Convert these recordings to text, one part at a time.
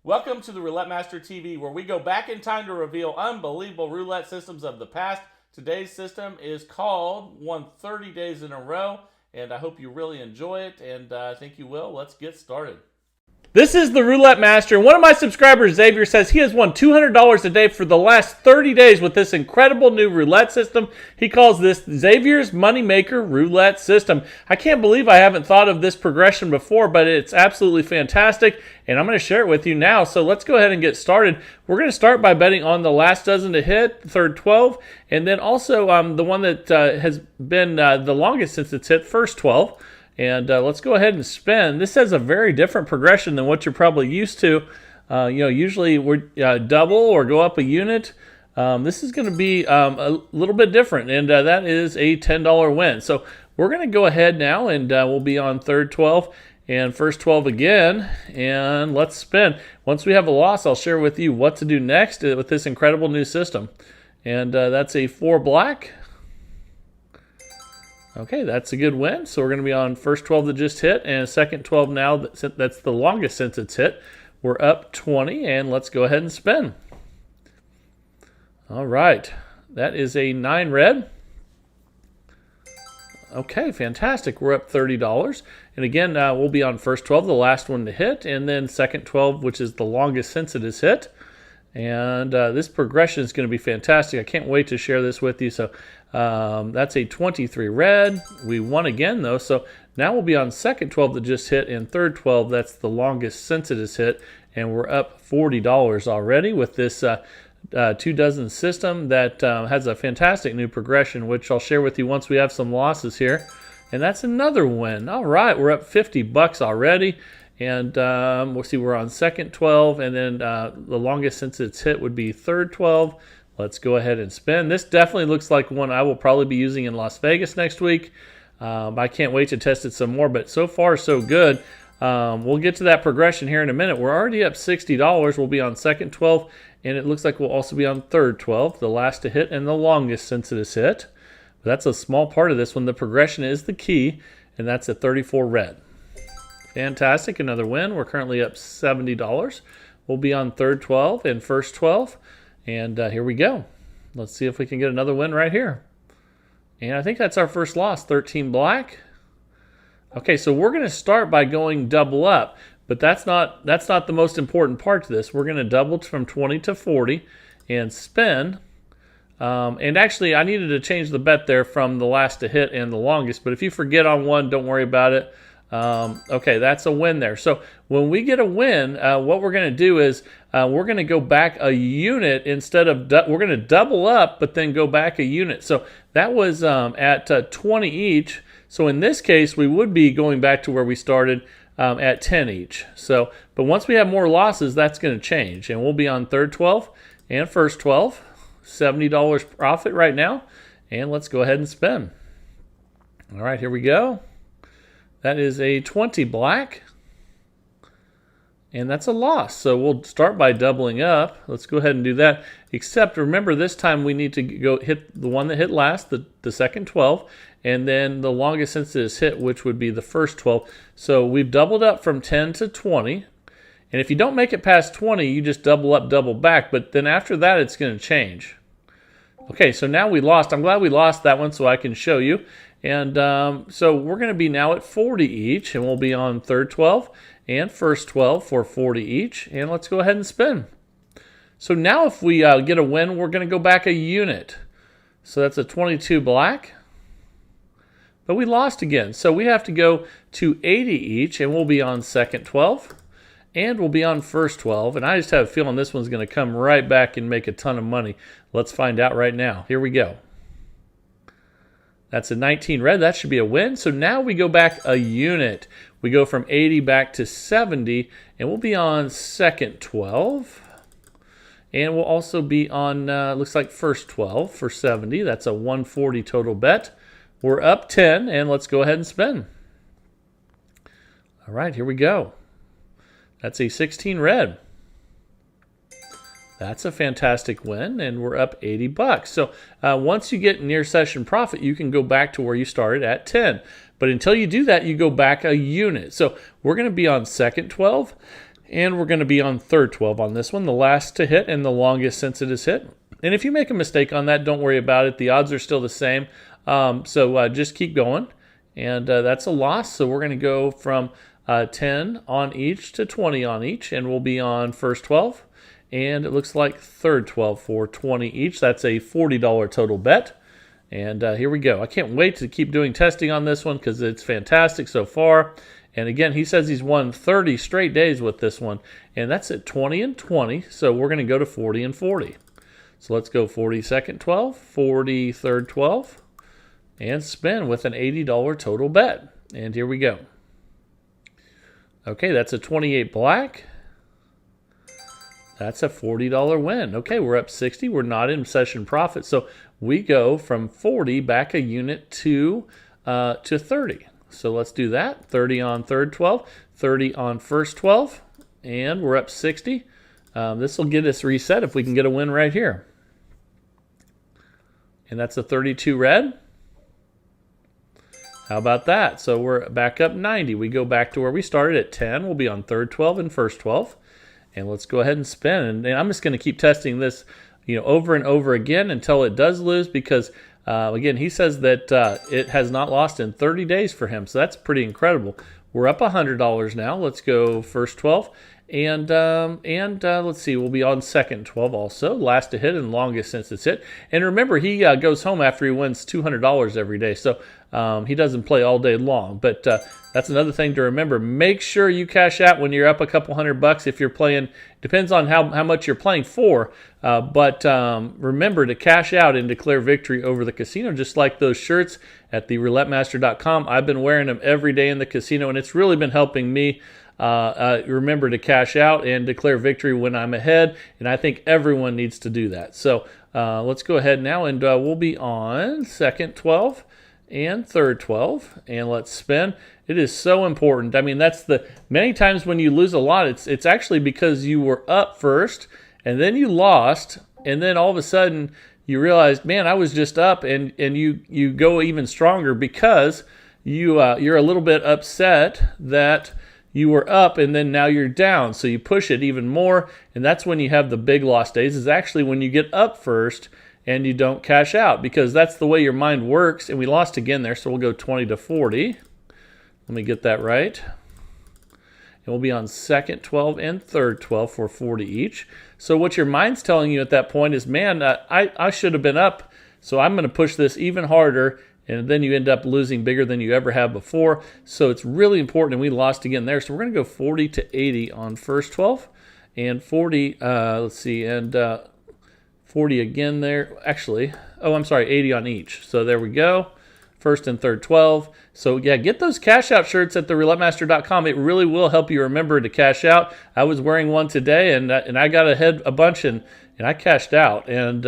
Welcome to the Roulette Master TV, where we go back in time to reveal unbelievable roulette systems of the past. Today's system is called Won 30 Days in a Row, and I hope you really enjoy it, and I think you will. Let's get started. This is the Roulette Master, and one of my subscribers, Xavier, says he has won $200 a day for the last 30 days with this incredible new roulette system. He calls this Xavier's Moneymaker Roulette System. I can't believe I haven't thought of this progression before, but it's absolutely fantastic, and I'm going to share it with you now. So let's go ahead and get started. We're going to start by betting on the last dozen to hit, the third 12, and then also the one that has been the longest since it's hit, first 12. And let's go ahead and spin. This has a very different progression than what you're probably used to. Usually we're double or go up a unit. This is going to be a little bit different, and that is a $10 win. So we're going to go ahead now, and we'll be on third 12 and first 12 again, and let's spin. Once we have a loss, I'll share with you what to do next with this incredible new system. And that's a 4 black. Okay, that's a good win. So we're going to be on first 12 that just hit and second 12 now. That's the longest since it's hit. We're up 20, and let's go ahead and spin. All right, that is a 9 red. Okay, fantastic. We're up $30. And again, we'll be on first 12, the last one to hit, and then second 12, which is the longest since it is hit. And this progression is going to be fantastic. I can't wait to share this with you. So that's a 23 red. We won again, though. So now we'll be on second 12 that just hit and third 12. That's the longest since it has hit. And we're up $40 already with this 2 dozen system that has a fantastic new progression, which I'll share with you once we have some losses here. And that's another win. All right, we're up $50 already. And we'll see, we're on second 12, and then the longest since it's hit would be third 12. Let's go ahead and spin. This definitely looks like one I will probably be using in Las Vegas next week. I can't wait to test it some more, but so far so good. We'll get to that progression here in a minute. We're already up $60. We'll be on second 12, and it looks like we'll also be on third 12, the last to hit and the longest since it is hit. But that's a small part of this one. The progression is the key, and that's a 34 red. Fantastic, another win. We're currently up $70. We'll be on third 12 and first 12. And here we go. Let's see if we can get another win right here. And I think that's our first loss, 13 black. Okay, so we're going to start by going double up, but that's not the most important part to this. We're going to double from 20 to 40 and spin. And actually, I needed to change the bet there from the last to hit and the longest, but if you forget on one, don't worry about it. Okay, that's a win there. So when we get a win, what we're going to do is we're going to go back a unit instead of we're going to double up, but then go back a unit. So that was at 20 each. So in this case, we would be going back to where we started at 10 each. So, but once we have more losses, that's going to change, and we'll be on third 12 and first 12, $70 profit right now, and let's go ahead and spin. All right, here we go. That is a 20 black, and that's a loss. So we'll start by doubling up. Let's go ahead and do that. Except remember, this time we need to go hit the one that hit last, the second 12, and then the longest since it is hit, which would be the first 12. So we've doubled up from 10 to 20. And if you don't make it past 20, you just double up, double back. But then after that, it's going to change. Okay, so now we lost. I'm glad we lost that one so I can show you. And so we're going to be now at 40 each, and we'll be on third 12 and first 12 for 40 each. And let's go ahead and spin. So now if we get a win, we're going to go back a unit. So that's a 22 black. But we lost again. So we have to go to 80 each, and we'll be on second 12. And we'll be on first 12. And I just have a feeling this one's going to come right back and make a ton of money. Let's find out right now. Here we go. That's a 19 red. That should be a win. So now we go back a unit. We go from 80 back to 70, and we'll be on second 12. And we'll also be on, looks like first 12 for 70. That's a 140 total bet. We're up 10, and let's go ahead and spin. All right, here we go. That's a 16 red. That's a fantastic win, and we're up $80. So once you get near session profit, you can go back to where you started at 10. But until you do that, you go back a unit. So we're going to be on second 12 And we're going to be on third 12 on this one, the last to hit and the longest since it is hit. And if you make a mistake on that, don't worry about it. The odds are still the same. So just keep going. And that's a loss. So we're going to go from 10 on each to 20 on each. And we'll be on first 12. And it looks like third 12 for 20 each. That's a $40 total bet. And here we go. I can't wait to keep doing testing on this one because it's fantastic so far. And again, he says he's won 30 straight days with this one. And that's at 20 and 20. So we're going to go to 40 and 40. So let's go 40 second 12, 40 third 12, and spin with an $80 total bet. And here we go. Okay, that's a 28 black. That's a $40 win. Okay, we're up 60. We're not in session profit. So we go from 40 back a unit to 30. So let's do that. 30 on third 12, 30 on first 12, and we're up 60. This will get us reset if we can get a win right here. And that's a 32 red. How about that? So we're back up 90. We go back to where we started at 10. We'll be on third 12 and first 12. And let's go ahead and spin. And I'm just going to keep testing this, over and over again until it does lose because again, he says that it has not lost in 30 days for him. So that's pretty incredible. We're up $100 now. Let's go first 12. And let's see, we'll be on second 12 also. Last to hit and longest since it's hit. And remember, he goes home after he wins $200 every day. So he doesn't play all day long. But that's another thing to remember. Make sure you cash out when you're up a couple $100 if you're playing. Depends on how much you're playing for. But remember to cash out and declare victory over the casino, just like those shirts at the roulettemaster.com. I've been wearing them every day in the casino, and it's really been helping me. Remember to cash out and declare victory when I'm ahead, and I think everyone needs to do that. So let's go ahead now, and we'll be on second 12 and third 12, and let's spin. It is so important. I mean, that's many times when you lose a lot, it's actually because you were up first, and then you lost, and then all of a sudden you realize, man, I was just up, and you go even stronger because you're a little bit upset that you were up and then now you're down. So you push it even more. And that's when you have the big loss days, is actually when you get up first and you don't cash out, because that's the way your mind works. And we lost again there. So we'll go 20 to 40. Let me get that right. And we'll be on second 12 and third 12 for 40 each. So what your mind's telling you at that point is, man, I should have been up. So I'm going to push this even harder. And then you end up losing bigger than you ever have before. So it's really important, and we lost again there. So we're going to go 40 to 80 on first 12, and 40, let's see, and 40 again there. Actually, oh, I'm sorry, 80 on each. So there we go, first and third 12. So yeah, get those cash out shirts at theroulettemaster.com. It really will help you remember to cash out. I was wearing one today, and I got ahead a bunch, and I cashed out, and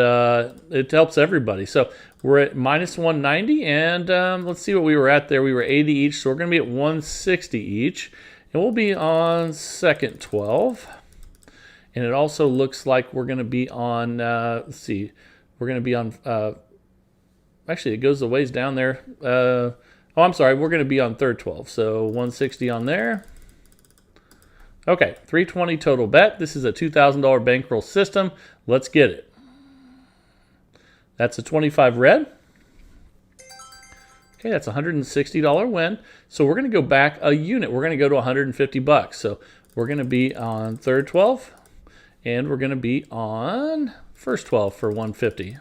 it helps everybody. So we're at minus 190, and let's see what we were at there. We were 80 each, so we're going to be at 160 each. And we'll be on second 12. And it also looks like we're going to be on, let's see, we're going to be on, actually it goes a ways down there. Oh, I'm sorry, we're going to be on third 12. So 160 on there. Okay, 320 total bet. This is a $2,000 bankroll system. Let's get it. That's a 25 red. Okay, that's a $160 win. So we're going to go back a unit. We're going to go to $150. So we're going to be on third 12, and we're going to be on first 12 for $150.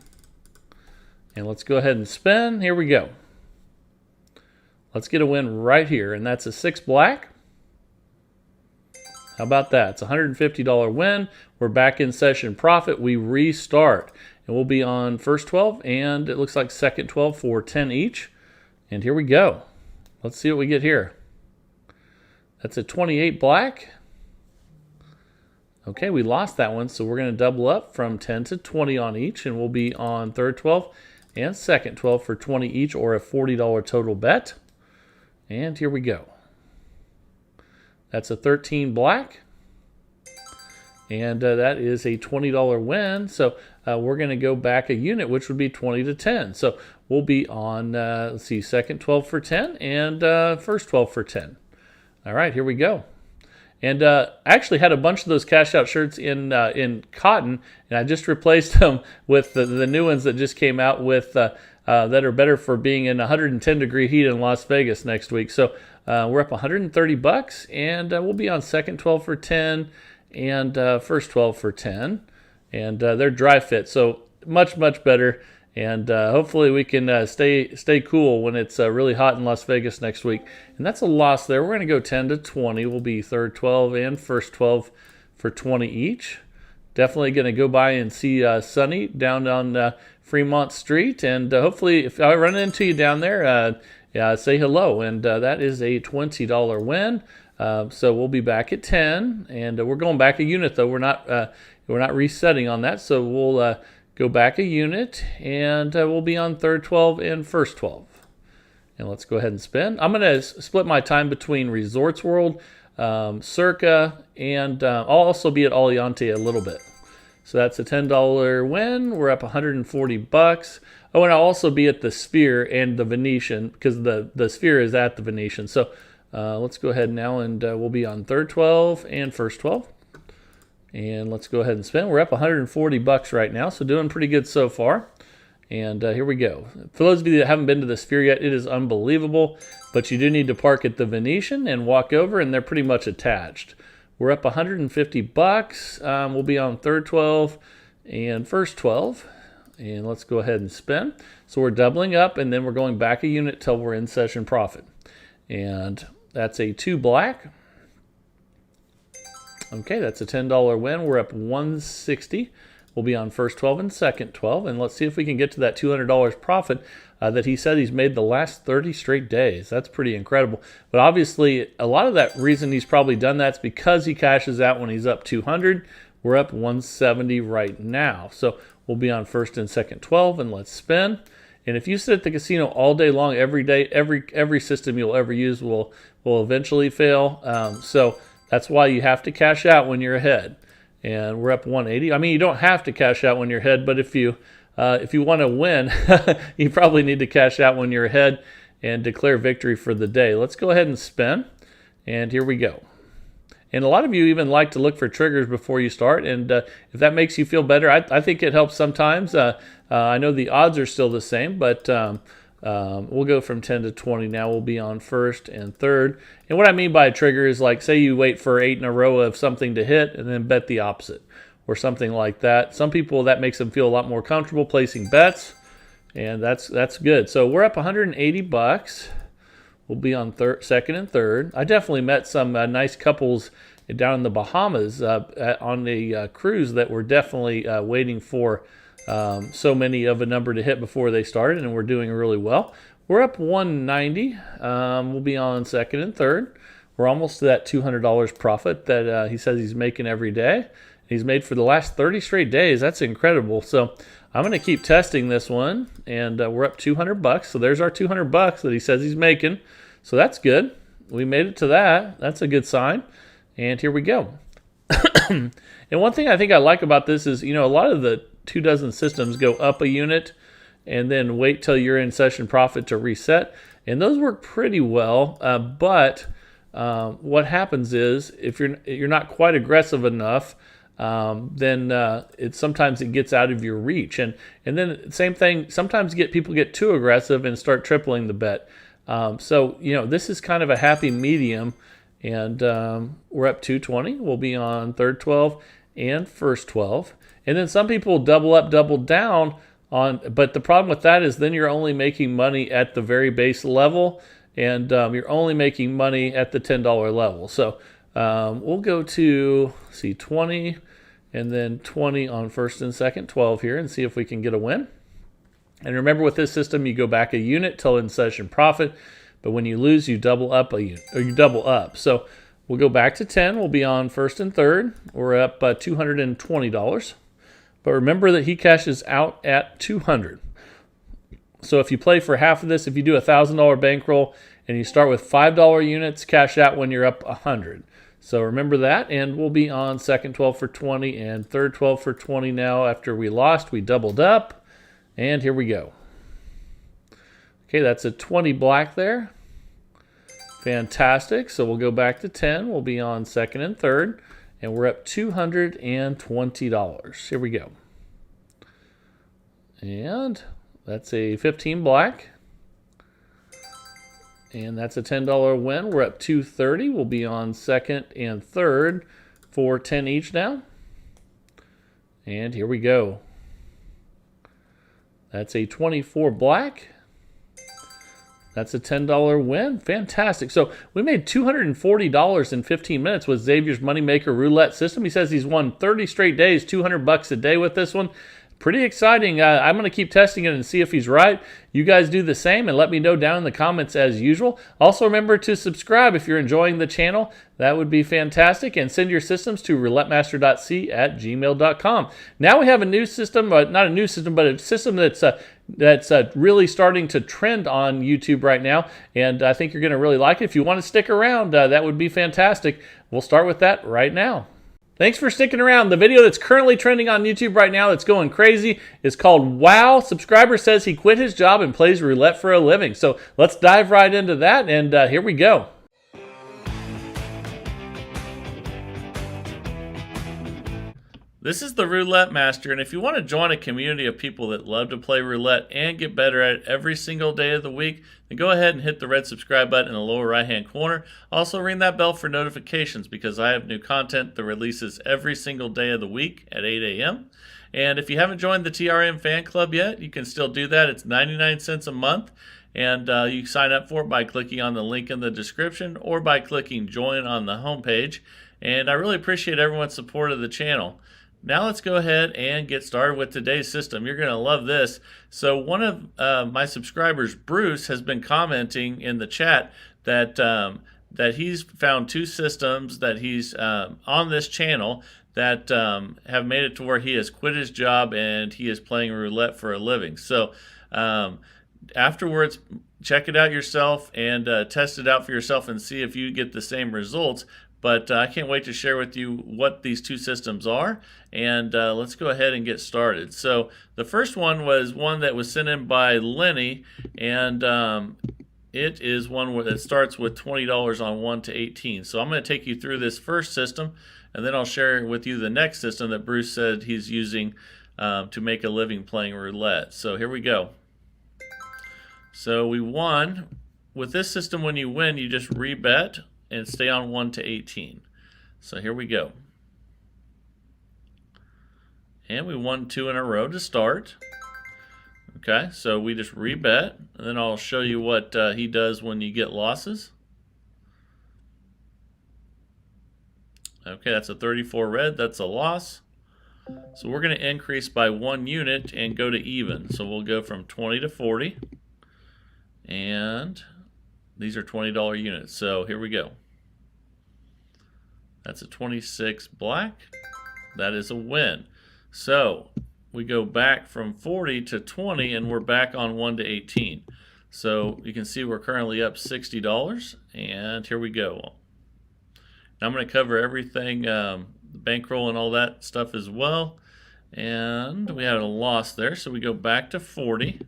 And let's go ahead and spin. Here we go. Let's get a win right here, and that's a 6 black. How about that? It's a $150 win. We're back in session profit. We restart. And we'll be on first 12, and it looks like second 12 for 10 each. And here we go. Let's see what we get here. That's a 28 black. Okay, we lost that one, so we're going to double up from 10 to 20 on each, and we'll be on third 12 and second 12 for 20 each, or a $40 total bet. And here we go. That's a 13 black. And that is a $20 win. So we're going to go back a unit, which would be 20 to 10. So we'll be on, let's see, second 12 for 10 and first 12 for 10. All right, here we go. And actually had a bunch of those cash out shirts in cotton, and I just replaced them with the new ones that just came out with that are better for being in 110-degree heat in Las Vegas next week. So we're up 130 bucks, and we'll be on second 12 for 10 and first 12 for 10, and they're dry fit, so much better. And hopefully we can stay cool when it's really hot in Las Vegas next week. And that's a loss there. We're going to go 10 to 20. We'll be third 12 and first 12 for 20 each. Definitely going to go by and see Sonny down on Fremont Street. And hopefully if I run into you down there, say hello. And that is a $20 win. So we'll be back at 10. And we're going back a unit, though. We're not resetting on that. So we'll go back a unit, and we'll be on third 12 and first 12. And let's go ahead and spin. I'm going to split my time between Resorts World, Circa, and I'll also be at Aliante a little bit. So that's a $10 win. We're up 140 bucks. Oh, and I'll also be at the Sphere and the Venetian, because the Sphere is at the Venetian. So let's go ahead now, and we'll be on third 12 and first 12. And let's go ahead and spin. We're up 140 bucks right now, so doing pretty good so far. And here we go. For those of you that haven't been to the Sphere yet, it is unbelievable. But you do need to park at the Venetian and walk over, and they're pretty much attached. We're up 150 bucks. We'll be on third 12 and first 12. And let's go ahead and spin. So we're doubling up, and then we're going back a unit till we're in session profit. And that's a 2 black. Okay, that's a $10 win. We're up 160. We'll be on first 12 and second 12. And let's see if we can get to that $200 profit that he said he's made the last 30 straight days. That's pretty incredible. But obviously, a lot of that reason he's probably done that is because he cashes out when he's up 200. We're up 170 right now. So we'll be on first and second 12, and let's spin. And if you sit at the casino all day long, every day, every system you'll ever use will eventually fail. So that's why you have to cash out when you're ahead. And we're up 180. I mean, you don't have to cash out when you're ahead, but if you want to win, you probably need to cash out when you're ahead and declare victory for the day. Let's go ahead and spin. And here we go. And a lot of you even like to look for triggers before you start. And if that makes you feel better, I think it helps sometimes. I know the odds are still the same, but we'll go from 10 to 20 now. We'll be on first and third. And what I mean by a trigger is, like, say you wait for 8 in a row of something to hit and then bet the opposite or something like that. Some people, that makes them feel a lot more comfortable placing bets, and that's good. So we're up 180 bucks. We'll be on second and third. I definitely met some nice couples down in the Bahamas on the cruise that were definitely waiting for so many of a number to hit before they started, and we're doing really well. We're up 190. We'll be on second and third. We're almost to that $200 profit that he says he's making every day. He's made for the last 30 straight days. That's incredible. So I'm going to keep testing this one, and we're up 200 bucks. So there's our 200 bucks that he says he's making. So that's good. We made it to that. That's a good sign. And here we go. And one thing I think I like about this is, a lot of the 2 dozen systems go up a unit and then wait till you're in session profit to reset. And those work pretty well. But what happens is, if you're not quite aggressive enough, then sometimes it gets out of your reach. And then same thing, sometimes people get too aggressive and start tripling the bet. So this is kind of a happy medium, and we're up 220. We'll be on third 12 and first 12. And then some people double up, double down but the problem with that is then you're only making money at the very base level, and you're only making money at the $10 level. So we'll go to 20 and then 20 on first and second 12 here and see if we can get a win. And remember, with this system, you go back a unit till in session profit, but when you lose, you double up a unit, or you double up. So we'll go back to 10. We'll be on first and third. We're up $220. But remember that he cashes out at 200. So if you play for half of this, if you do a $1,000 bankroll and you start with $5 units, cash out when you're up 100. So remember that, and we'll be on second 12 for 20 and third 12 for 20 now. After we lost, we doubled up, and here we go. Okay, that's a 20 black there. Fantastic. So we'll go back to 10. We'll be on second and third. And we're up $220. Here we go. And that's a 15 black. And that's a $10 win. We're up $230. We'll be on second and third for 10 each now. And here we go. That's a 24 black. That's a $10 win. Fantastic. So we made $240 in 15 minutes with Xavier's Moneymaker Roulette system. He says he's won 30 straight days, $200 a day with this one. Pretty exciting. I'm going to keep testing it and see if he's right. You guys do the same and let me know down in the comments as usual. Also remember to subscribe if you're enjoying the channel. That would be fantastic. And send your systems to roulettemaster.c@gmail.com. Now we have a new system, not a new system, but a system that's really starting to trend on YouTube right now. And I think you're going to really like it. If you want to stick around, that would be fantastic. We'll start with that right now. Thanks for sticking around. The video that's currently trending on YouTube right now that's going crazy is called Wow, Subscriber Says He Quit His Job and Plays Roulette for a Living. So let's dive right into that, and here we go. This is the Roulette Master, and if you want to join a community of people that love to play roulette and get better at it every single day of the week, then go ahead and hit the red subscribe button in the lower right-hand corner. Also ring that bell for notifications because I have new content that releases every single day of the week at 8 a.m. And if you haven't joined the TRM fan club yet, you can still do that. It's 99 cents a month, and you sign up for it by clicking on the link in the description or by clicking join on the homepage. And I really appreciate everyone's support of the channel. Now let's go ahead and get started with today's system. You're going to love this. So one of my subscribers, Bruce, has been commenting in the chat that that he's found two systems that he's on this channel that have made it to where he has quit his job and he is playing roulette for a living. So afterwards, check it out yourself and test it out for yourself and see if you get the same results. But I can't wait to share with you what these two systems are. And let's go ahead and get started. So the first one was one that was sent in by Lenny. And it is one that starts with $20 on 1 to 18. So I'm going to take you through this first system. And then I'll share with you the next system that Bruce said he's using to make a living playing roulette. So here we go. So we won. With this system, when you win, you just rebet and stay on 1 to 18. So here we go. And we won 2 in a row to start. Okay, so we just rebet, and then I'll show you what he does when you get losses. Okay, that's a 34 red, that's a loss. So we're going to increase by 1 unit and go to even. So we'll go from 20 to 40. And these are $20 units. So here we go. That's a 26 black. That is a win. So we go back from 40 to 20 and we're back on 1 to 18. So you can see we're currently up $60. And here we go. Now I'm going to cover everything, the bankroll and all that stuff as well. And we had a loss there. So we go back to 40.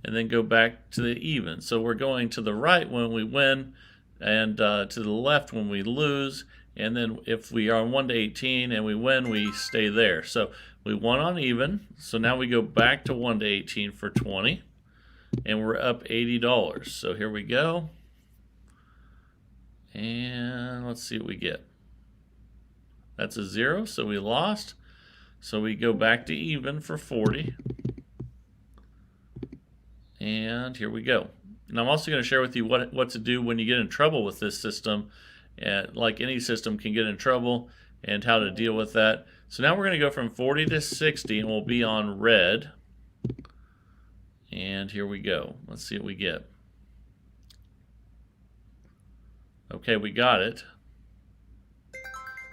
And then go back to the even. So we're going to the right when we win and to the left when we lose. And then if we are on 1 to 18 and we win, we stay there. So we won on even. So now we go back to 1 to 18 for 20. And we're up $80. So here we go. And let's see what we get. That's a 0, so we lost. So we go back to even for 40. And here we go. And I'm also going to share with you what to do when you get in trouble with this system. Like any system can get in trouble and how to deal with that. So now we're going to go from 40 to 60 and we'll be on red. And here we go. Let's see what we get. Okay, we got it.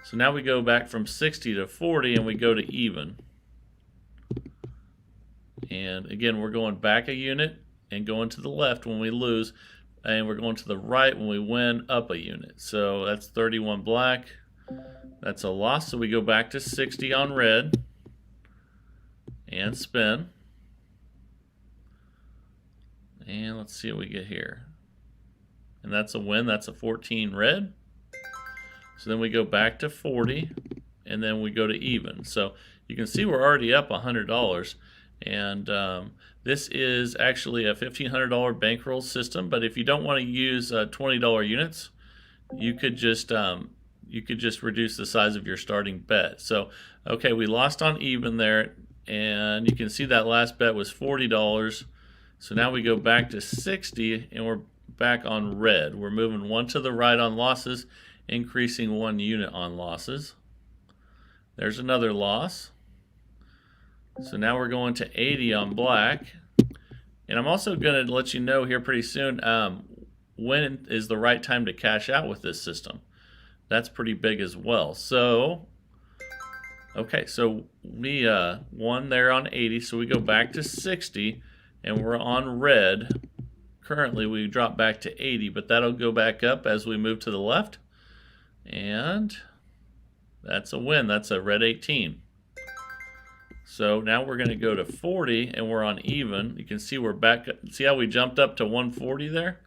So now we go back from 60 to 40 and we go to even. And again, we're going back a unit and going to the left when we lose. And we're going to the right when we win, up a unit. So that's 31 black. That's a loss. So we go back to 60 on red. And spin. And let's see what we get here. and that's a win. That's a 14 red. So then we go back to 40, and then we go to even. So you can see we're already up $100, and this is actually a $1,500 bankroll system. But if you don't want to use $20 units, you could just reduce the size of your starting bet. So okay, we lost on even there, and you can see that last bet was $40. So now we go back to 60, and we're back on red. We're moving one to the right on losses, increasing 1 unit on losses. There's another loss. So now we're going to 80 on black. And I'm also going to let you know here pretty soon when is the right time to cash out with this system. That's pretty big as well. So, okay, so we won there on 80, so we go back to 60, and we're on red. Currently, we drop back to 80, but that'll go back up as we move to the left. And that's a win. That's a red 18. So now we're going to go to 40, and we're on even. You can see we're back. See how we jumped up to 140 there?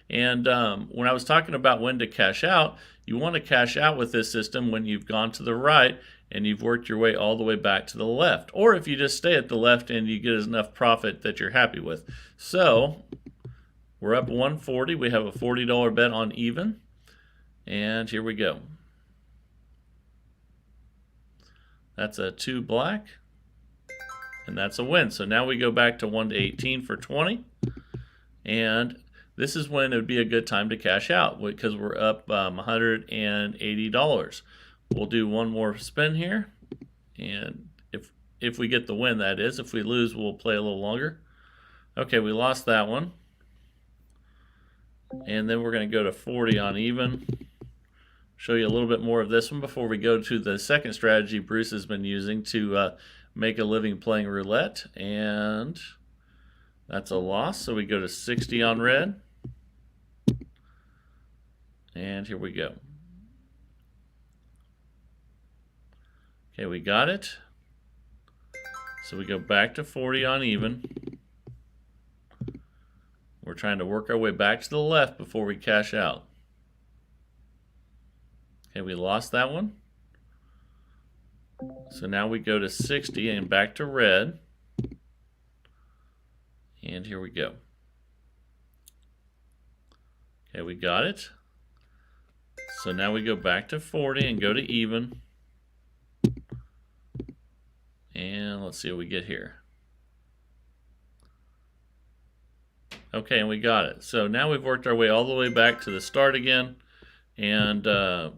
And when I was talking about when to cash out, you want to cash out with this system when you've gone to the right and you've worked your way all the way back to the left. Or if you just stay at the left and you get enough profit that you're happy with. So we're up 140. We have a $40 bet on even. And here we go. That's a 2 black. And that's a win. So now we go back to 1 to 18 for 20. And this is when it would be a good time to cash out because we're up $180. We'll do one more spin here. And if we get the win, that is. If we lose, we'll play a little longer. Okay, we lost that one. And then we're going to go to 40 on even. Show you a little bit more of this one before we go to the second strategy Bruce has been using to make a living playing roulette. And that's a loss. So we go to 60 on red. And here we go. Okay, we got it. So we go back to 40 on even. We're trying to work our way back to the left before we cash out. Okay, we lost that one. So now we go to 60 and back to red. And here we go. Okay, we got it. So now we go back to 40 and go to even. And let's see what we get here. Okay, and we got it. So now we've worked our way all the way back to the start again. And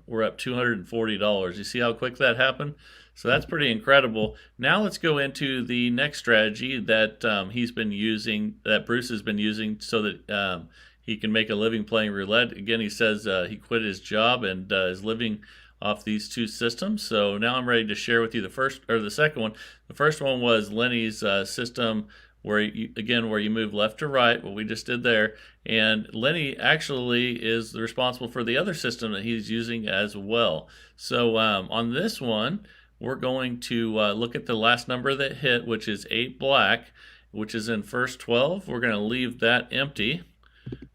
we're up $240. You see how quick that happened? So that's pretty incredible. Now let's go into the next strategy that he's been using, that Bruce has been using so that he can make a living playing roulette. Again, he says he quit his job and is living off these two systems. So now I'm ready to share with you the second one. The first one was Lenny's system where you move left to right, what we just did there. And Lenny actually is responsible for the other system that he's using as well. So on this one, we're going to look at the last number that hit, which is 8 black, which is in first 12. We're going to leave that empty,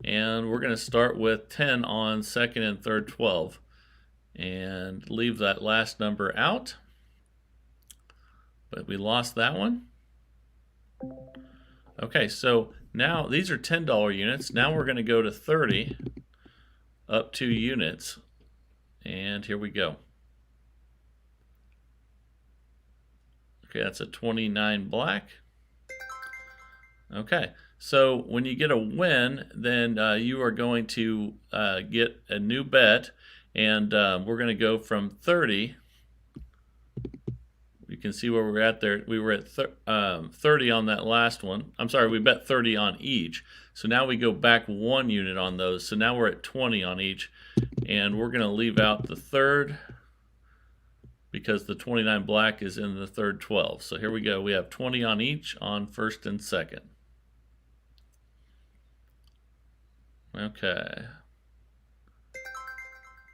and we're going to start with 10 on second and third 12, and leave that last number out. But we lost that one. Okay, so now these are $10 units. Now we're going to go to 30, up 2 units, and here we go. Okay, that's a 29 black. Okay, so when you get a win, then you are going to get a new bet, and we're going to go from 30. You can see where we're at there. We were at 30 on that last one. I'm sorry, we bet 30 on each. So now we go back 1 unit on those. So now we're at 20 on each, and we're going to leave out the third because the 29 black is in the third 12. So here we go. We have 20 on each on first and second. Okay.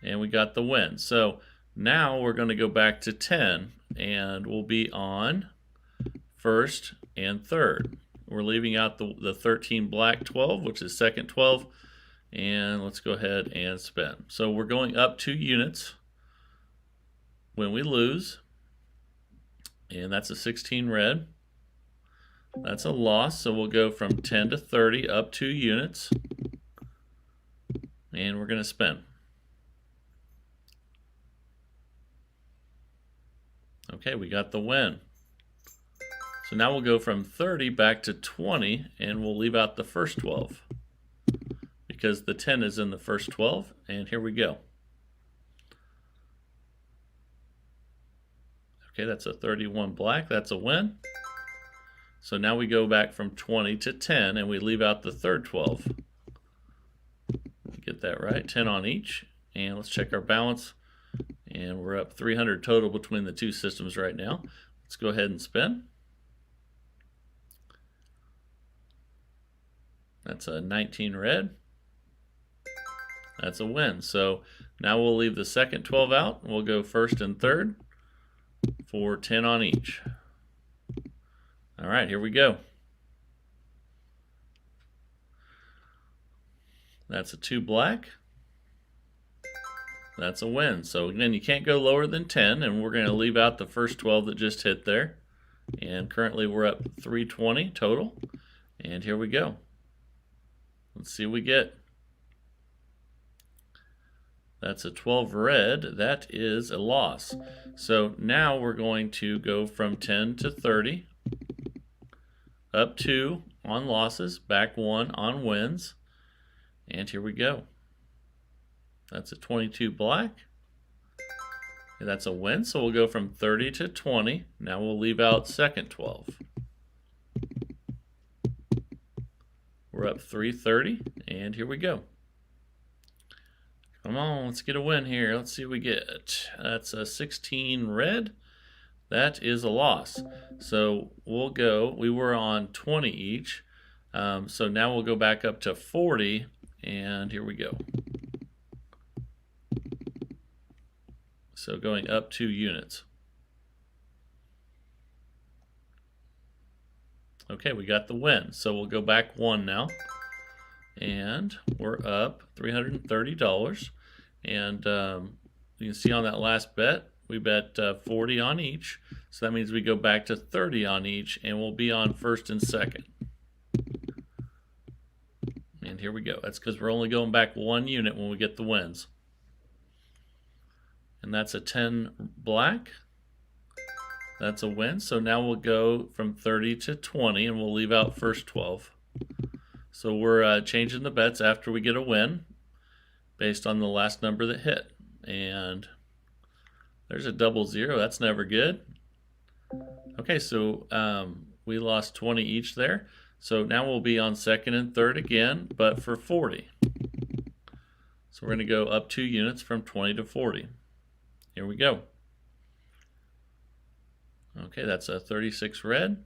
And we got the win. So now we're going to go back to 10, and we'll be on first and third. We're leaving out the 13 black 12, which is second 12, And let's go ahead and spin. So we're going up 2 units when we lose. And that's a 16 red. That's a loss. So we'll go from 10 to 30 up 2 units. And we're going to spin. Okay, we got the win. So now we'll go from 30 back to 20, and we'll leave out the first 12 because the 10 is in the first 12, and here we go. Okay, that's a 31 black. That's a win. So now we go back from 20 to 10, and we leave out the third 12. Get that right, 10 on each. And let's check our balance. And we're up 300 total between the two systems right now. Let's go ahead and spin. That's a 19 red. That's a win. So now we'll leave the second 12 out. We'll go first and third for 10 on each. All right, here we go. That's a 2 black. That's a win. So again, you can't go lower than 10, and we're going to leave out the first 12 that just hit there. And currently we're up 320 total. And here we go. Let's see what we get. That's a 12 red. That is a loss. So now we're going to go from 10 to 30. Up 2 on losses, back 1 on wins. And here we go. That's a 22 black. And that's a win, so we'll go from 30 to 20. Now we'll leave out second 12. We're up 330, and here we go. Come on, let's get a win here. Let's see what we get. That's a 16 red. That is a loss. So we'll go, we were on 20 each. So now we'll go back up to 40, and here we go. So going up 2 units. Okay, we got the win. So we'll go back 1 now. And we're up $330. And you can see on that last bet, we bet 40 on each. So that means we go back to 30 on each, and we'll be on first and second. And here we go. That's because we're only going back 1 unit when we get the wins. And that's a 10 black. That's a win. So now we'll go from 30 to 20, and we'll leave out first 12. So we're changing the bets after we get a win based on the last number that hit. And there's a 00. That's never good. Okay, so we lost 20 each there. So now we'll be on second and third again, but for 40. So we're going to go up 2 units from 20 to 40. Here we go. Okay, that's a 36 red.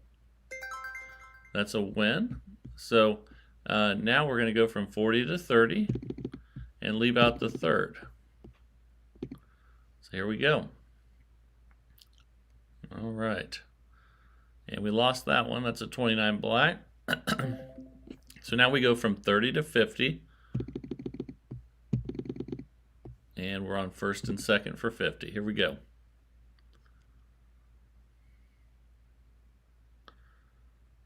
That's a win. So now we're going to go from 40 to 30 and leave out the third. So here we go. All right. And we lost that one. That's a 29 black. So now we go from 30 to 50. And we're on first and second for 50. Here we go.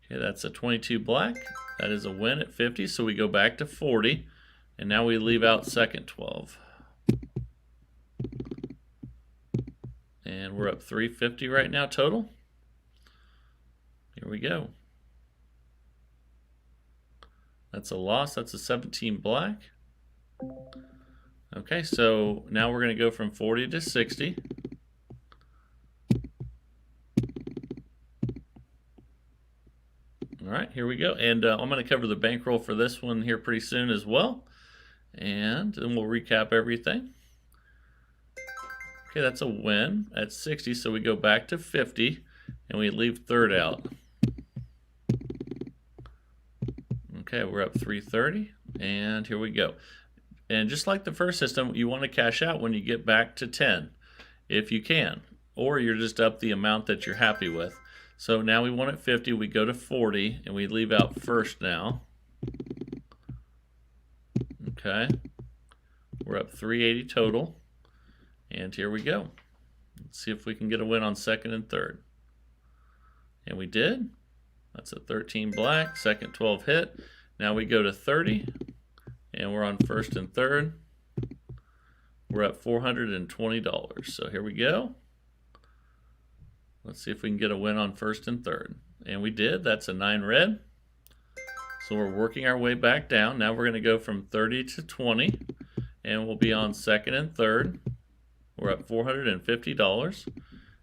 Okay, that's a 22 black. That is a win at 50, so we go back to 40. And now we leave out second 12. And we're up 350 right now total. Here we go. That's a loss. That's a 17 black. Okay, so now we're going to go from 40 to 60. All right, here we go. And I'm going to cover the bankroll for this one here pretty soon as well. And then we'll recap everything. Okay, that's a win at 60, so we go back to 50, and we leave third out. Okay, we're up 330, and here we go. And just like the first system, you want to cash out when you get back to 10, if you can, or you're just up the amount that you're happy with. So now we won at 50, we go to 40, and we leave out first now. Okay, we're up 380 total, and here we go. Let's see if we can get a win on second and third. And we did. That's a 13 black, second 12 hit. Now we go to 30, and we're on first and third. We're at $420. So here we go. Let's see if we can get a win on first and third. And we did. That's a 9 red. So we're working our way back down. Now we're going to go from 30 to 20, and we'll be on second and third. We're at $450,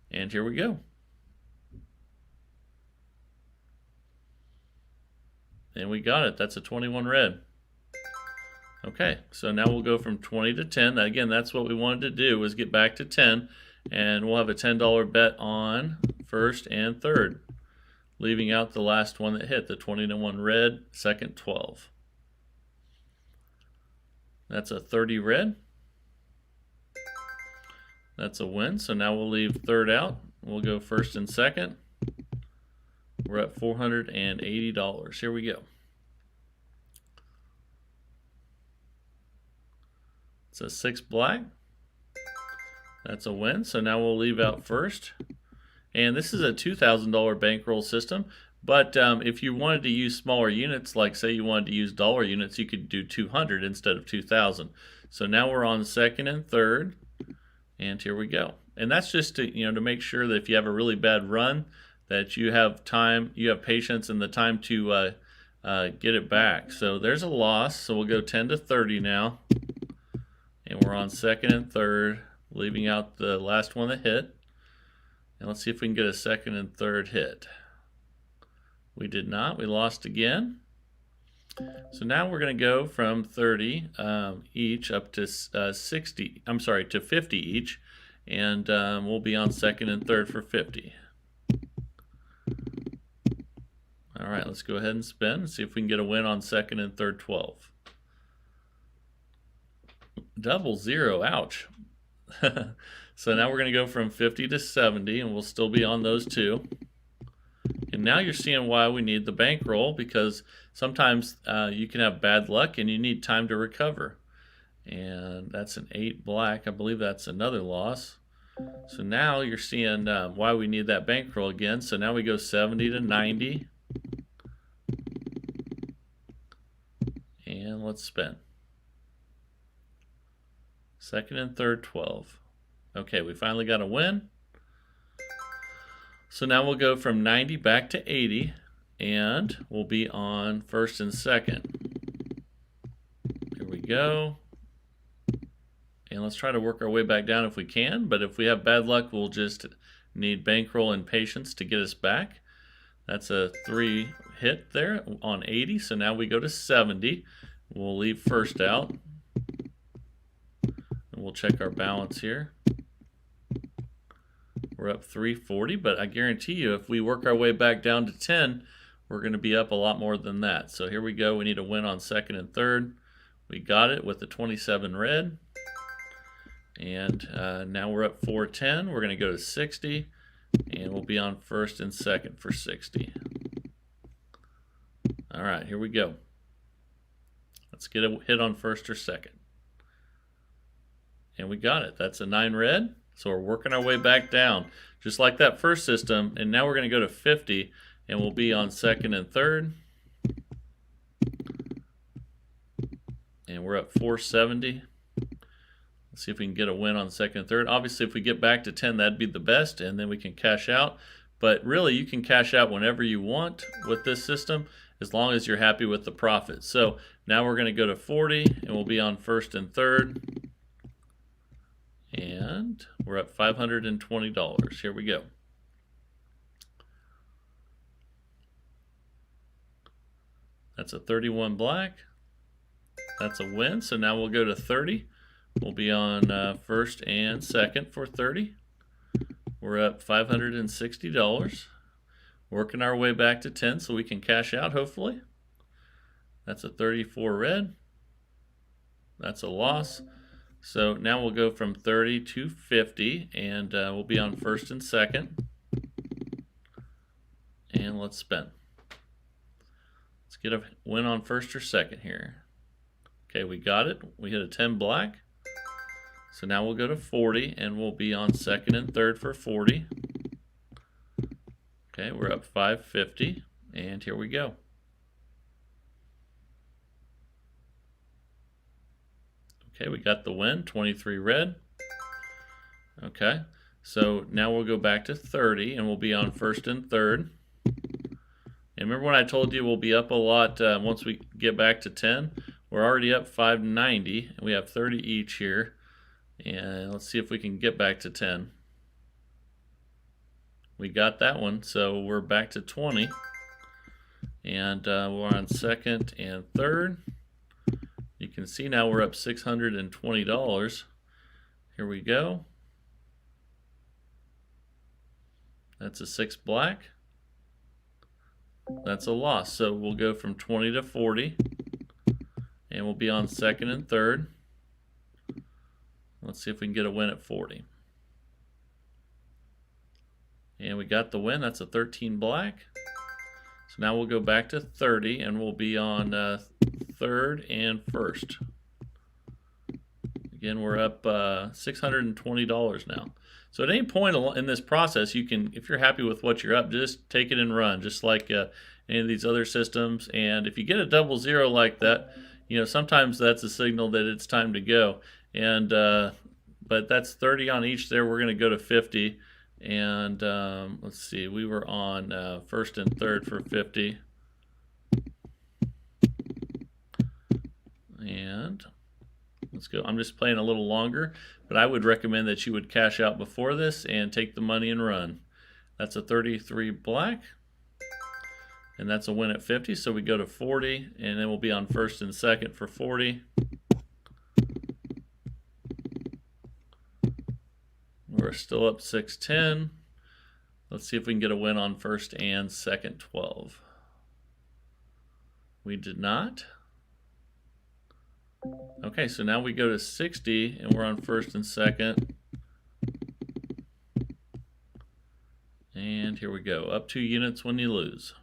and here we go. And we got it. That's a 21 red. Okay, so now we'll go from 20 to 10. Again, that's what we wanted to do, was get back to 10, and we'll have a $10 bet on first and third, leaving out the last one that hit, the 21 red, second 12. That's a 30 red. That's a win, so now we'll leave third out. We'll go first and second. We're at $480. Here we go. It's a 6 black. That's a win, so now we'll leave out first. And this is a $2,000 bankroll system, but if you wanted to use smaller units, like say you wanted to use dollar units, you could do 200 instead of 2,000. So now we're on second and third, and here we go. And that's just to, to make sure that if you have a really bad run, that you have time, you have patience and the time to get it back. So there's a loss, so we'll go 10 to 30 now. And we're on second and third, leaving out the last one that hit. And let's see if we can get a second and third hit. We did not. We lost again. So now we're going to go from 30 each up to 50 each. And we'll be on second and third for 50. All right, let's go ahead and spin and see if we can get a win on second and third 12. Double zero, ouch. So now we're going to go from 50 to 70, and we'll still be on those two. And now you're seeing why we need the bankroll, because sometimes you can have bad luck and you need time to recover. And that's an 8 black. I believe that's another loss. So now you're seeing why we need that bankroll again. So now we go 70 to 90. And let's spin. Second and third 12. Okay, we finally got a win. So now we'll go from 90 back to 80, and we'll be on first and second. Here we go. And let's try to work our way back down if we can, but if we have bad luck, we'll just need bankroll and patience to get us back. That's a 3 hit there on 80, so now we go to 70. We'll leave first out. And we'll check our balance here. We're up 340, but I guarantee you if we work our way back down to 10, we're going to be up a lot more than that. So here we go. We need a win on second and third. We got it with the 27 red. And now we're up 410. We're going to go to 60, and we'll be on first and second for 60. All right, here we go. Let's get a hit on first or second. And we got it. That's a 9 red. So we're working our way back down, just like that first system. And now we're going to go to 50, and we'll be on second and third. And we're at 470. Let's see if we can get a win on second and third. Obviously, if we get back to 10, that'd be the best, and then we can cash out. But really, you can cash out whenever you want with this system, as long as you're happy with the profit. So now we're going to go to 40, and we'll be on first and third. And we're at $520. Here we go. That's a 31 black. That's a win. So now we'll go to 30. We'll be on first and second for 30. We're up $560. Working our way back to 10 so we can cash out, hopefully. That's a 34 red. That's a loss. So now we'll go from 30 to 50, and we'll be on first and second. And let's spin. Let's get a win on first or second here. Okay, we got it. We hit a 10 black. So now we'll go to 40 and we'll be on second and third for 40. Okay, we're up 550 and here we go. Okay, we got the win, 23 red. Okay, so now we'll go back to 30 and we'll be on first and third. And remember when I told you we'll be up a lot once we get back to 10? We're already up 590 and we have 30 each here. And let's see if we can get back to 10. We got that one, so we're back to 20. And we're on second and third. You can see now we're up $620. Here we go. That's a 6 black. That's a loss. So we'll go from 20 to 40. And we'll be on second and third. Let's see if we can get a win at 40. And we got the win. That's a 13 black. So now we'll go back to 30 and we'll be on third and first. Again, we're up $620 now. So at any point in this process, you can, if you're happy with what you're up, just take it and run, just like any of these other systems. And if you get a double zero like that, you know, sometimes that's a signal that it's time to go. And but that's 30 on each there. We're going to go to 50. And let's see, we were on first and third for 50. And let's go. I'm just playing a little longer, but I would recommend that you would cash out before this and take the money and run. That's a 33 black. And that's a win at 50. So we go to 40, and then we'll be on first and second for 40. We're still up 610. Let's see if we can get a win on first and second 12. We did not. Okay, so now we go to 60 and we're on first and second. And here we go. Up 2 units when you lose.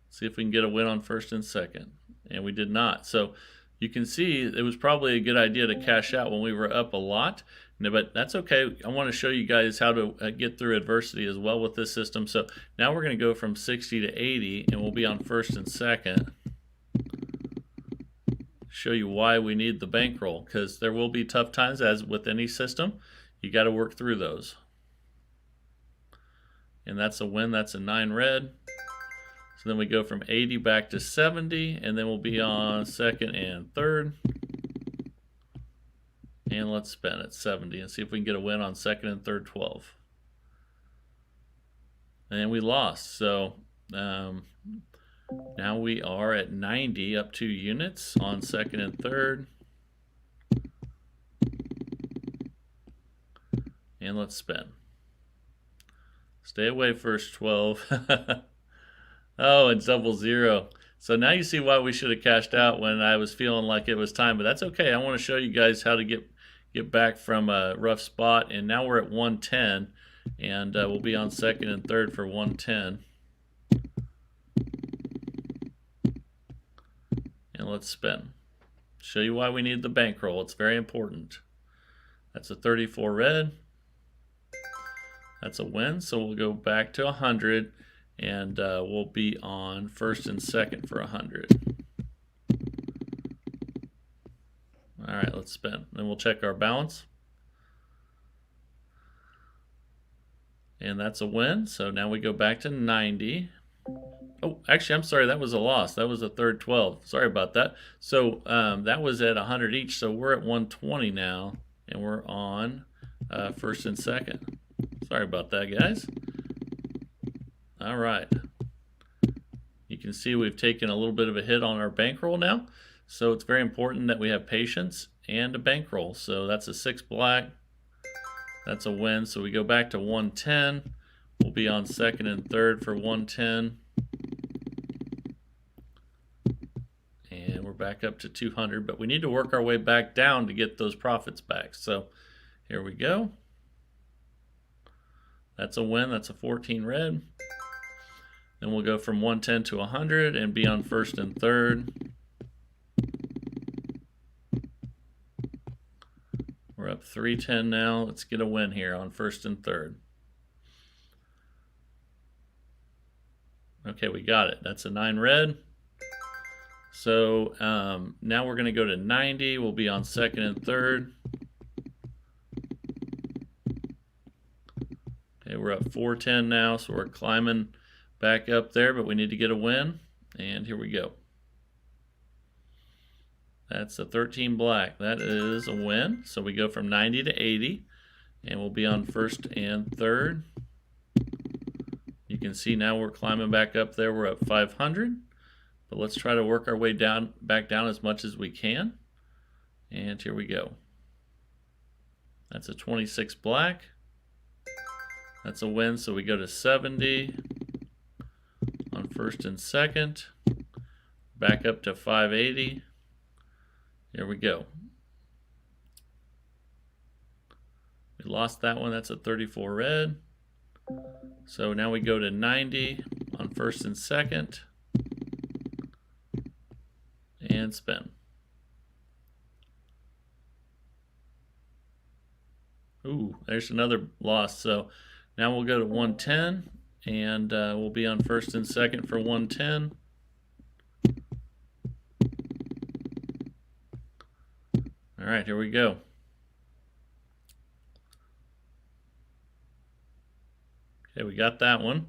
See if we can get a win on first and second. And we did not. So you can see it was probably a good idea to cash out when we were up a lot. But that's okay. I want to show you guys how to get through adversity as well with this system. So now we're going to go from 60 to 80 and we'll be on first and second. Show you why we need the bankroll, because there will be tough times as with any system. You got to work through those. And that's a win. That's a 9 red. So then we go from 80 back to 70 and then we'll be on second and third. And let's spin at 70 and see if we can get a win on second and third 12. And we lost. So now we are at 90, up 2 units on second and third. And let's spin. Stay away first 12. Oh, and double zero. So now you see why we should have cashed out when I was feeling like it was time. But that's okay. I want to show you guys how to get back from a rough spot. And now we're at 110. And we'll be on second and third for 110. And let's spin. Show you why we need the bankroll. It's very important. That's a 34 red. That's a win. So we'll go back to 100. And we'll be on first and second for 100. All right, let's spin. Then we'll check our balance. And that's a win. So now we go back to 90. Oh, actually, I'm sorry. That was a loss. That was a third 12. Sorry about that. So that was at 100 each. So we're at 120 now. And we're on first and second. Sorry about that, guys. All right. You can see we've taken a little bit of a hit on our bankroll now. So it's very important that we have patience and a bankroll. So that's a 6 black. That's a win. So we go back to 110. We'll be on second and third for 110. And we're back up to 200. But we need to work our way back down to get those profits back. So here we go. That's a win. That's a 14 red. Then we'll go from 110 to 100 and be on first and third. We're up 310 now. Let's get a win here on first and third. Okay, we got it. That's a 9 red. So now we're going to go to 90. We'll be on second and third. Okay, we're up 410 now, so we're climbing back up there, but we need to get a win. And here we go. That's a 13 black. That is a win. So we go from 90 to 80, and we'll be on first and third. You can see now we're climbing back up there. We're up 500, but let's try to work our way down, back down as much as we can. And here we go. That's a 26 black. That's a win, so we go to 70 on first and second. Back up to 580. Here we go. We lost that one. That's a 34 red. So now we go to 90 on first and second. And spin. Ooh, there's another loss. So now we'll go to 110, and we'll be on first and second for 110. All right, here we go. Okay, we got that one.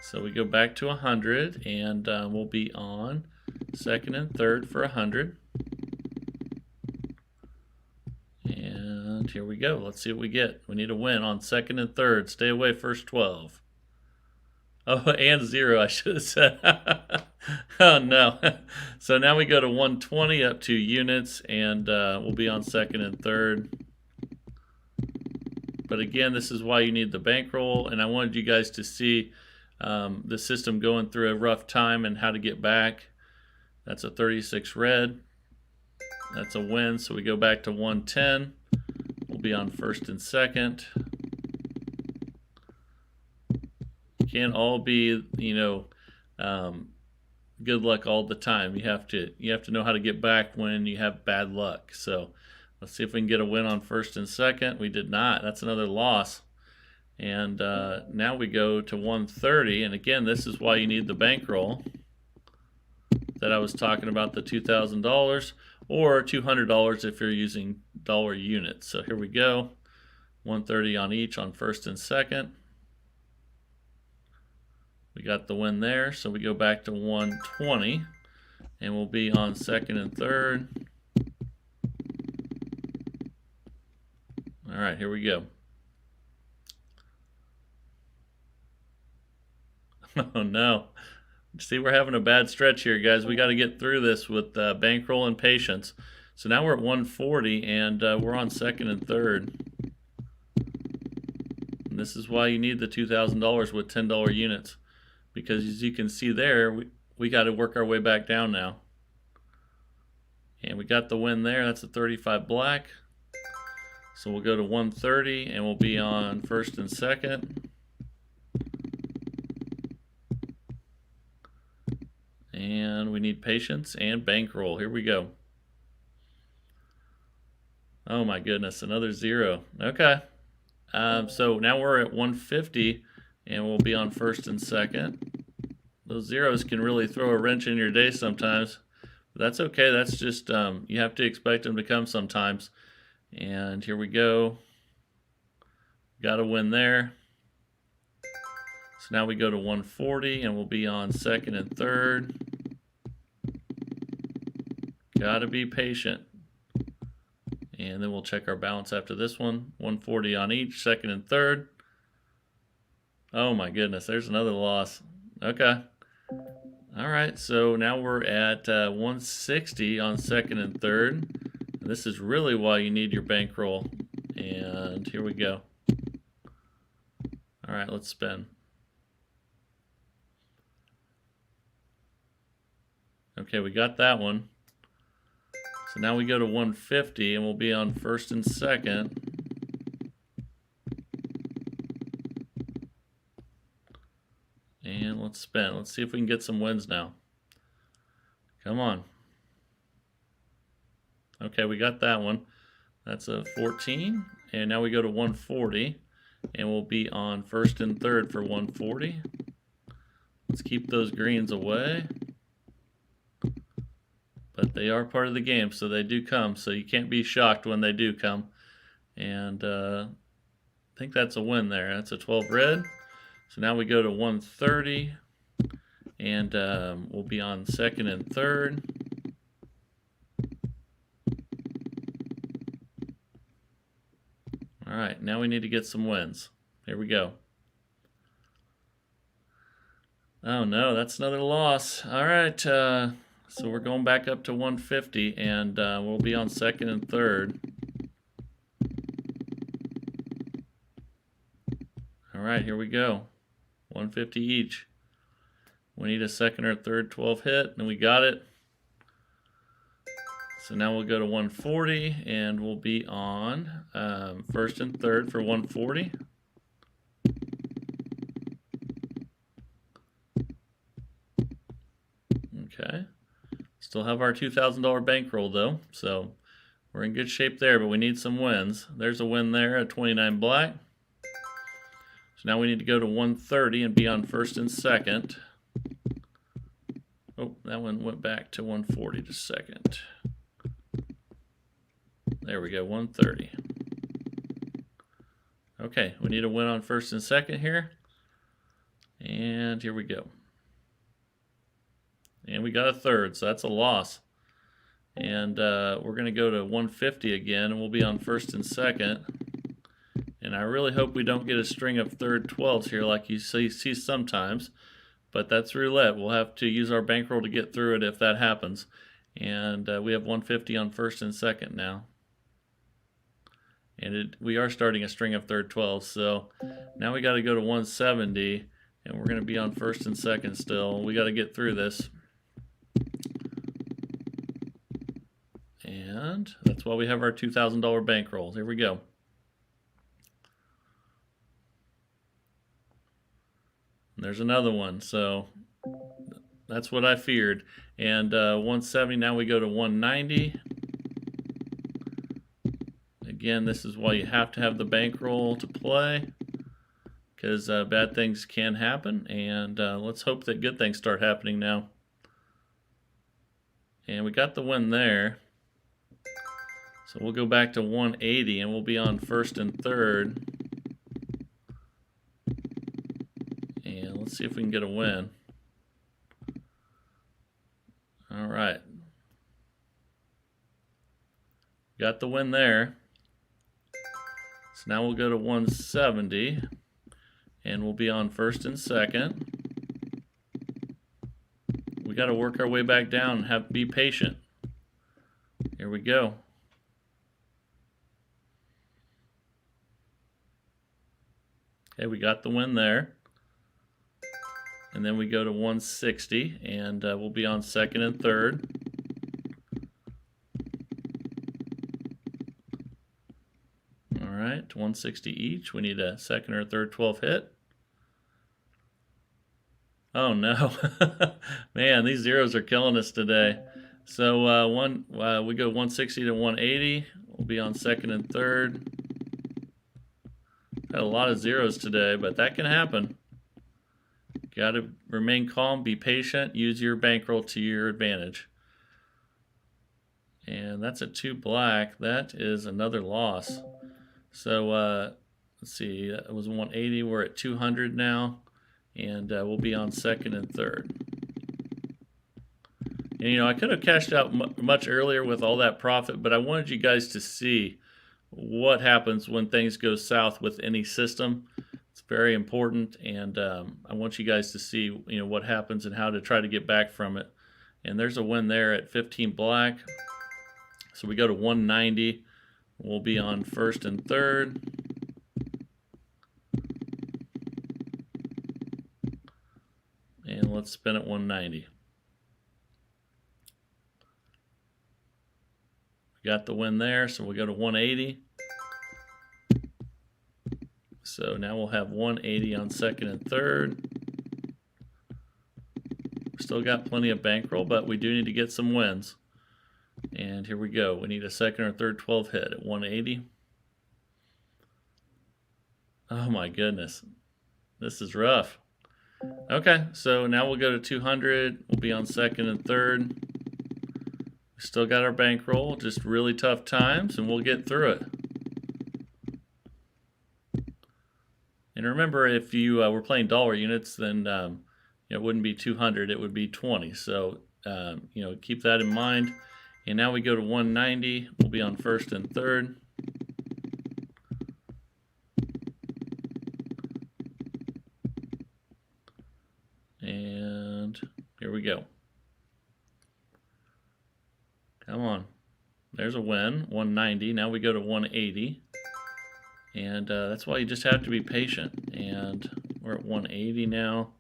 So we go back to 100, and we'll be on second and third for 100. And here we go. Let's see what we get. We need a win on second and third. Stay away first 12. Oh, and 0, I should have said. Oh, no. So now we go to 120 up 2 units, and we'll be on second and third. But again, this is why you need the bankroll, and I wanted you guys to see the system going through a rough time and how to get back. That's a 36 red. That's a win, so we go back to 110. We'll be on first and second. Can't all be, you know, good luck all the time. You have to know how to get back when you have bad luck. So let's see if we can get a win on first and second. We did not. That's another loss. And now we go to 130. And again, this is why you need the bankroll that I was talking about, the $2,000 or $200 if you're using dollar units. So here we go. 130 on each on first and second. We got the win there, so we go back to 120, and we'll be on second and third. All right, here we go. Oh no. See, we're having a bad stretch here, guys. We got to get through this with bankroll and patience. So now we're at 140, and we're on second and third. And this is why you need the $2,000 with $10 units. Because as you can see there, we got to work our way back down now. And we got the win there. That's a 35 black. So we'll go to 130, and we'll be on first and second. And we need patience and bankroll. Here we go. Oh my goodness, another 0. Okay. So now we're at 150, and we'll be on first and second. Those zeros can really throw a wrench in your day sometimes. But that's okay. That's just, you have to expect them to come sometimes. And here we go. Got a win there. So now we go to 140, and we'll be on second and third. Got to be patient. And then we'll check our balance after this one. 140 on each, second and third. Oh my goodness, there's another loss. Okay. All right, so now we're at 160 on second and third. And this is really why you need your bankroll. And here we go. All right, let's spin. Okay, we got that one. So now we go to 150, and we'll be on first and second. And let's spin. Let's see if we can get some wins now. Come on. Okay, we got that one. That's a 14. And now we go to 140. And we'll be on first and third for 140. Let's keep those greens away. But they are part of the game, so they do come. So you can't be shocked when they do come. And I think that's a win there. That's a 12 red. So now we go to 130. And we'll be on second and third. All right, now we need to get some wins. Here we go. Oh no, that's another loss. All right, so we're going back up to 150, and we'll be on second and third. All right, here we go. 150 each. We need a second or third 12 hit, and we got it. So now we'll go to 140, and we'll be on first and third for 140. Okay. Still have our $2,000 bankroll though, so we're in good shape there, but we need some wins. There's a win there at 29 black. So now we need to go to 130 and be on first and second. Oh, that one went back to 140 to second. There we go, 130. Okay, we need a win on first and second here. And here we go. And we got a third, so that's a loss. And we're going to go to 150 again, and we'll be on first and second. And I really hope we don't get a string of third 12s here like you see sometimes. But that's roulette. We'll have to use our bankroll to get through it if that happens. And we have 150 on first and second now. And we are starting a string of third 12s. So now we got to go to 170. And we're going to be on first and second still. We got to get through this. And that's why we have our $2,000 bankrolls. Here we go. And there's another one. So that's what I feared. And 170, now we go to 190. Again, this is why you have to have the bankroll to play, because bad things can happen. And let's hope that good things start happening now. And we got the win there. So we'll go back to 180 and we'll be on first and third. And let's see if we can get a win. All right. Got the win there. So now we'll go to 170 and we'll be on first and second. We got to work our way back down and be patient. Here we go. Okay, we got the win there. And then we go to 160 and we'll be on second and third. All right, 160 each. We need a second or third 12 hit. Oh no, man, these zeros are killing us today. So we go 160 to 180. We'll be on second and third. Had a lot of zeros today, but that can happen. Got to remain calm, be patient, use your bankroll to your advantage. And that's a 2 black. That is another loss. So let's see, it was 180. We're at 200 now, and we'll be on second and third. And you know, I could have cashed out much earlier with all that profit, but I wanted you guys to see what happens when things go south with any system. It's very important, and I want you guys to see, you know, what happens and how to try to get back from it. And there's a win there at 15 black. So we go to 190. We'll be on first and third. And let's spin at 190. Got the win there, so we'll go to 180. So now we'll have 180 on second and third. Still got plenty of bankroll, but we do need to get some wins. And here we go. We need a second or third 12 hit at 180. Oh my goodness. This is rough. Okay, so now we'll go to 200. We'll be on second and third. We still got our bankroll, just really tough times, and we'll get through it. And remember, if you were playing dollar units, then it wouldn't be 200, it would be 20. So keep that in mind. And now we go to 190. We'll be on first and third. And here we go. Come on. There's a win, 190. Now we go to 180. And that's why you just have to be patient. And we're at 180 now.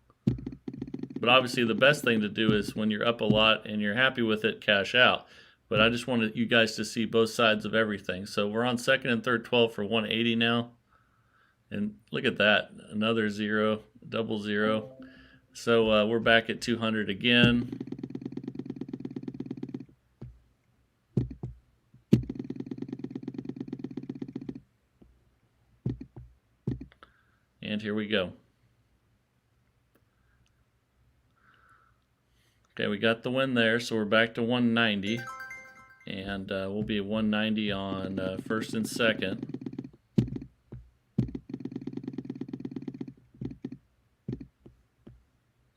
But obviously the best thing to do is when you're up a lot and you're happy with it, cash out. But I just wanted you guys to see both sides of everything. So we're on second and third 12 for 180 now. And look at that, another zero, double zero. So we're back at 200 again. And here we go. Okay, we got the win there, so we're back to 190. And we'll be at 190 on first and second.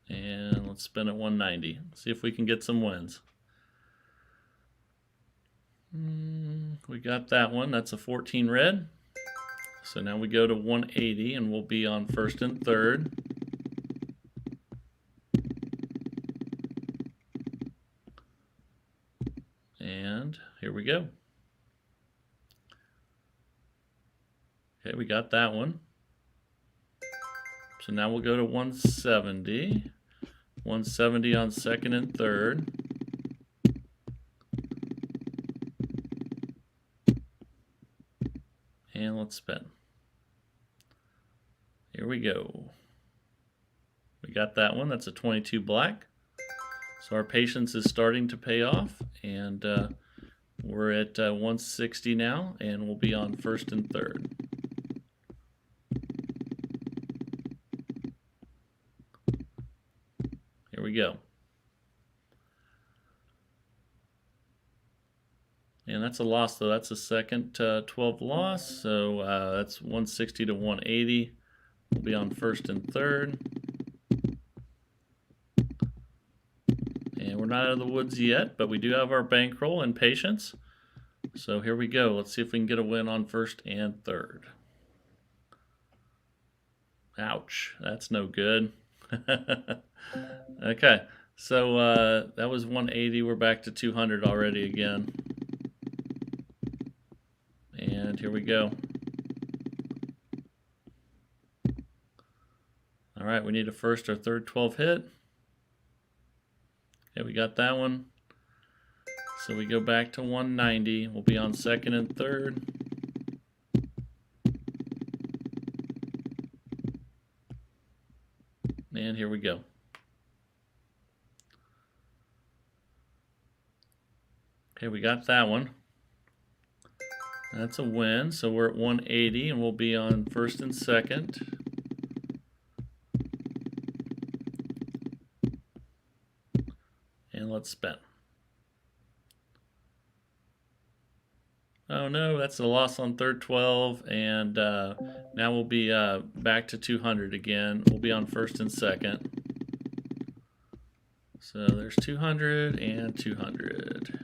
And let's spin at 190. See if we can get some wins. We got that one. That's a 14 red. So now we go to 180 and we'll be on first and third. And here we go. Okay, we got that one. So now we'll go to 170. 170 on second and third. And let's spin. Here we go. We got that one. That's a 22 black. So our patience is starting to pay off. And we're at 160 now. And we'll be on first and third. Here we go. And that's a loss, though. That's a second 12 loss. So that's 160 to 180. We'll be on first and third. And we're not out of the woods yet, but we do have our bankroll and patience. So here we go. Let's see if we can get a win on first and third. Ouch, that's no good. Okay, so that was 180. We're back to 200 already again. And here we go. All right, we need a first or third 12 hit. Okay, we got that one. So we go back to 190. We'll be on second and third. And here we go. Okay, we got that one. That's a win. So we're at 180 and we'll be on first and second. And let's spin. Oh no, that's a loss on third 12, and now we'll be back to 200 again. We'll be on first and second. So there's 200 and 200.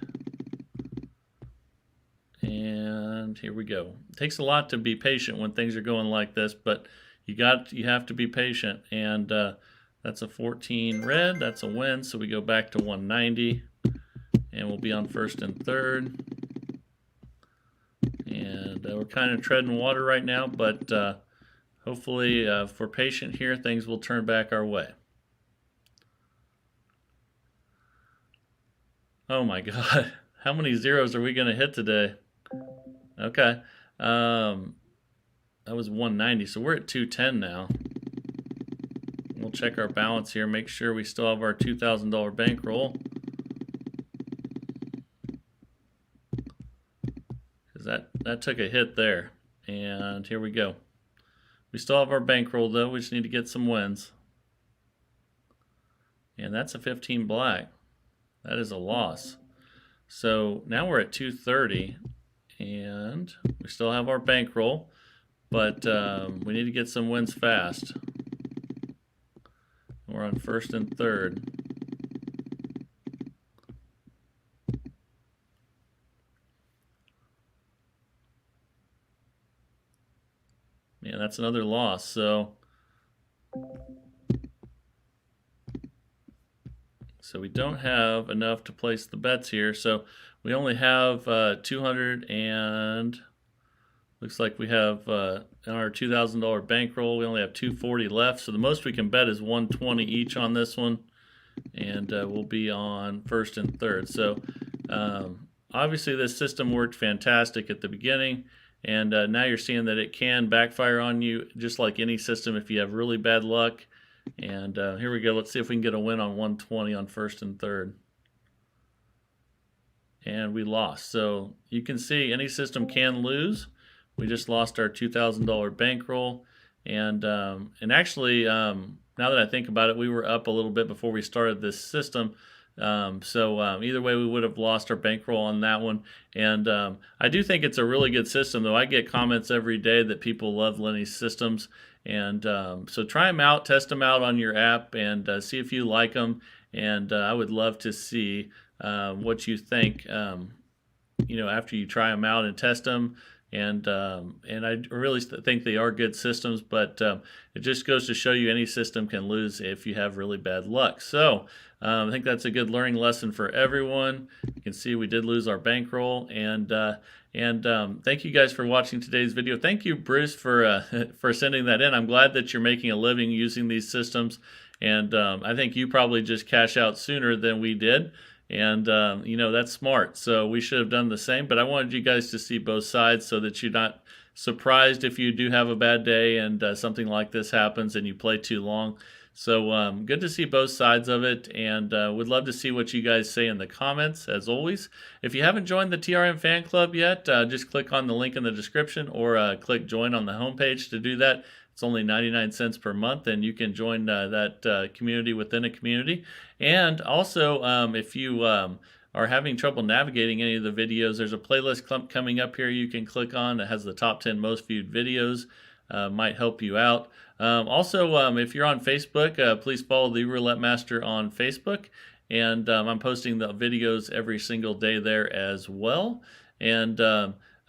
And here we go. It takes a lot to be patient when things are going like this, but you have to be patient. And that's a 14 red. That's a win. So we go back to 190, and we'll be on first and third. And we're kind of treading water right now, but hopefully if we're patient here, things will turn back our way. Oh my God, how many zeros are we going to hit today? Okay, that was 190, so we're at 210 now. We'll check our balance here, make sure we still have our $2,000 bankroll. that took a hit there. And here we go. We still have our bankroll though. We just need to get some wins. And that's a 15 black. That is a loss. So now we're at 230, and we still have our bankroll, but we need to get some wins fast. We're on first and third. Man, that's another loss. So we don't have enough to place the bets here. So we only have 200, and looks like we have on our $2,000 bankroll, we only have 240 left. So the most we can bet is 120 each on this one, and we'll be on first and third. So obviously this system worked fantastic at the beginning, and now you're seeing that it can backfire on you just like any system if you have really bad luck. And here we go. Let's see if we can get a win on 120 on first and third. And we lost. So you can see any system can lose. We just lost our $2,000 bankroll. And actually, now that I think about it, we were up a little bit before we started this system. So either way, we would have lost our bankroll on that one. And I do think it's a really good system, though. I get comments every day that people love Lenny's systems. And so try them out, test them out on your app, and see if you like them. And I would love to see what you think, after you try them out and test them. And I really think they are good systems, but it just goes to show you any system can lose if you have really bad luck. So I think that's a good learning lesson for everyone. You can see we did lose our bankroll, and thank you guys for watching today's video. Thank you, Bruce, for sending that in. I'm glad that you're making a living using these systems, and I think you probably just cash out sooner than we did. And, that's smart. So we should have done the same. But I wanted you guys to see both sides so that you're not surprised if you do have a bad day and something like this happens and you play too long. So good to see both sides of it. And would love to see what you guys say in the comments, as always. If you haven't joined the TRM fan club yet, just click on the link in the description or click join on the homepage to do that. It's only 99 cents per month, and you can join that community within a community. And also, if you are having trouble navigating any of the videos, there's a playlist clump coming up here you can click on that has the top 10 most viewed videos. Might help you out. Also, if you're on Facebook, please follow the Roulette Master on Facebook. And I'm posting the videos every single day there as well. And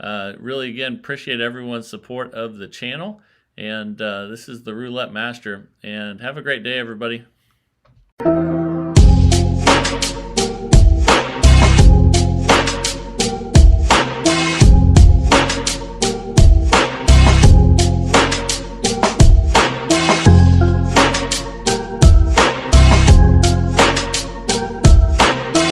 really, again, appreciate everyone's support of the channel. And this is the Roulette Master. And have a great day, everybody.